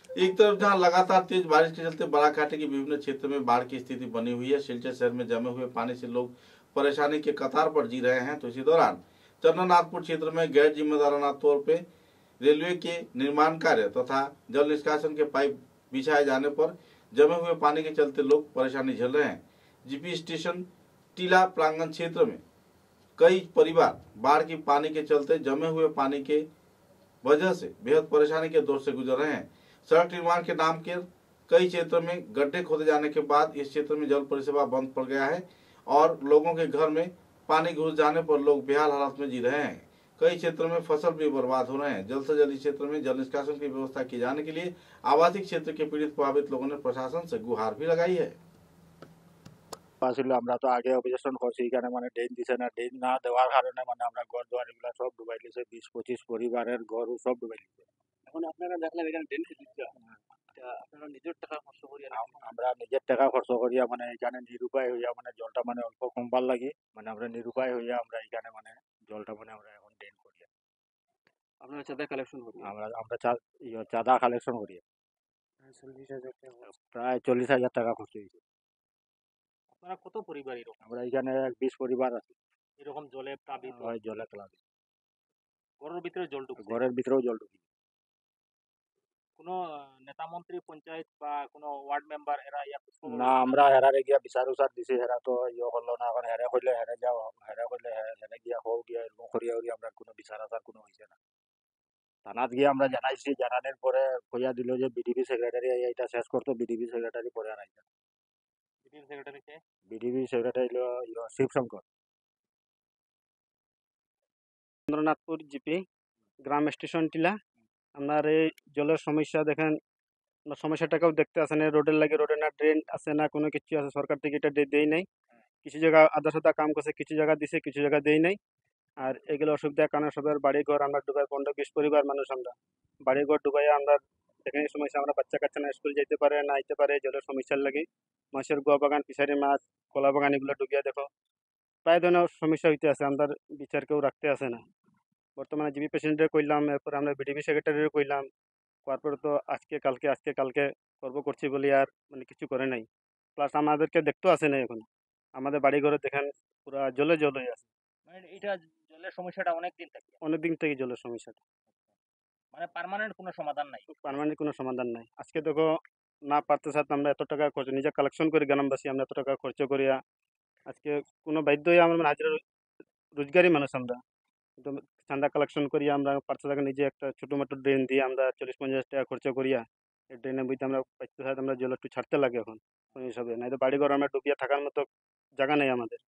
एक तरफ जहां लगातार तेज बारिश के चलते बराकाठी के विभिन्न क्षेत्रों में बाढ़ की स्थिति बनी हुई है। सिलचर शहर में जमे हुए पानी से लोग परेशानी के कतार पर जी रहे हैं, तो इसी दौरान चंद्रनाथपुर क्षेत्र में गैर जिम्मेदाराना तौर पर रेलवे के निर्माण कार्य तथा जल निष्कासन के पाइप बिछाए जाने पर जमे हुए पानी के चलते लोग परेशानी झेल रहे हैं। जीपी स्टेशन टीला प्रांगण क्षेत्र में कई परिवार बाढ़ की पानी के चलते जमे हुए पानी के वजह से बेहद परेशानी के दौर से गुजर रहे हैं। सड़क निर्माण के नाम के कई क्षेत्रों में गड्ढे खोदे जाने के बाद इस क्षेत्र में जल परिसेवा बंद पड़ गया है और लोगों के घर में पानी घुस जाने पर लोग बेहाल हालत में जी रहे हैं। कई क्षेत्रों में फसल भी बर्बाद हो रहे हैं। जल्द से जल्द इस क्षेत्र में जल निष्कासन की व्यवस्था की जाने के लिए आवासीय क्षेत्र के पीड़ित प्रभावित लोगों ने प्रशासन से गुहार भी लगाई है। আসলে আমরা তো আগে অবজেকশন করছি, এখানে মানে ড্রেন দিছে না, ড্রেন না দেওয়ার কারণে মানে আমরা ঘর দুয়ার এগুলা সব ডুবাই দিয়েছে, 20-25 পরিবারের ঘর সব ডুবাই দিয়েছে। এখন আপনারা দেখলাম এখানে ড্রেন দিচ্ছে, আপনারা নিজের টাকা খরচ করিয়া আমরা নিজের টাকা খরচ করিয়া মানে এখানে নিরুপায় হইয়া মানে জলটা মানে অল্প কমবার লাগে, মানে আমরা নিরুপায় হইয়া আমরা এখানে মানে জলটা মানে আমরা এখন ড্রেন করি। আপনারা চাঁদা কালেকশন করি আমরা আমরা চাঁদা কালেকশন করি, 40,000 টাকা। প্রায় 40,000 টাকা খরচ হয়েছে। আপনারা কত পরিবার এরকম আমরা এখানে 20 পরিবার আছি। এরকম জলে প্লাবিত, হয় জলে প্লাবিত, ঘরের ভিতরে জল ঢুকছে? ঘরের ভিতরেও জল ঢুকি। কোনো নেতা মন্ত্রী, পঞ্চায়েত বা কোনো ওয়ার্ড মেম্বার এরা না, আমরা হেরারে গিয়া বিচার উচার দিছি, হেরা তো করলো না। এখন হেরে কইলে হেরে যাও, হেরে কইলে হেরে গিয়া হোক গিয়া এরকম করিয়া করিয়া আমরা কোনো বিচার আচার কোনো হয়েছে না। থানাত গিয়ে আমরা জানাইছি, জানানোর পরে কইয়া দিল যে বিডিপি সেক্রেটারি এটা শেষ করতো, বিডিপি সেক্রেটারি পরে আর আইছে না। বিডিও সেক্রেটারি কে? বিডিপি সেক্রেটারি হলো শিবশঙ্কর। চন্দ্রনাথপুর জিপি গ্রাম স্টেশন টিলা। আপনার এই জলের সমস্যা দেখেন, সমস্যাটাকেও দেখতে আসে না, রোডের লাগে রোডে না ড্রেন আছে না কোনো কিছু আছে, সরকার থেকে এটা দেই নাই। কিছু জায়গা আধা সাদা কাম করছে, কিছু জায়গা দিছে, কিছু জায়গা দেই নাই। আর এগুলো অসুবিধার কারণে সবার বাড়ি ঘর আমরা ডুবাই, 15-20 পরিবার মানুষ আমরা বাড়ি ঘর ডুবাই। আমরা দেখেন এই সমস্যা, আমরা বাচ্চা কাচ্চা না স্কুল যেতে পারে না আইতে পারে জলের সমস্যার লাগে। মাছের গোয়া বাগান, ফিশারি মাছ, কলা বাগান এগুলো ডুবিয়া দেখো প্রায় ধরনের সমস্যা হইতে আছে, আমরা বিচার কেউ রাখতে আসে না। বর্তমানে জিবি প্রেসিডেন্টে কইলাম, এরপর আমরা বিডিপি সেক্রেটারিও কইলাম, তারপরে তো আজকে কালকে করছি বলি আর মানে কিছু করে নাই। প্লাস আমাদেরকে দেখতেও আসে নাই। এখন আমাদের বাড়ি ঘরে দেখেন পুরা জলে জল হয়ে আছে, মানে এটা জলের সমস্যাটা অনেক দিন থাকে, অনেকদিন থেকে জলের সমস্যাটা, মানে পার্মানেন্ট কোনো সমাধান নাই। পার্মানেন্ট কোনো সমাধান নাই। আজকে দেখো না পারতে সাথে আমরা এত টাকা খরচ নিজে কালেকশন করি, গ্রামবাসী আমরা এত টাকা খরচ করিয়া আজকে কোনো বাধ্য হয়ে আমরা মানে হাজিরা রোজগারি মানুষ আমরা, কিন্তু চাঁদা কালেকশন করিয়া আমরা পারতে থাকা নিজে একটা ছোটো মোটো ড্রেন দিয়ে আমরা 40-50 টাকা খরচ করিয়া এই ড্রেনের বইতে আমরা পাইতে সাথে আমরা জল একটু ছাড়তে লাগে এখন কোন হিসাবে, নাই তো বাড়িঘর আমরা ডুবিয়া থাকার মতো জায়গা নেই আমাদের।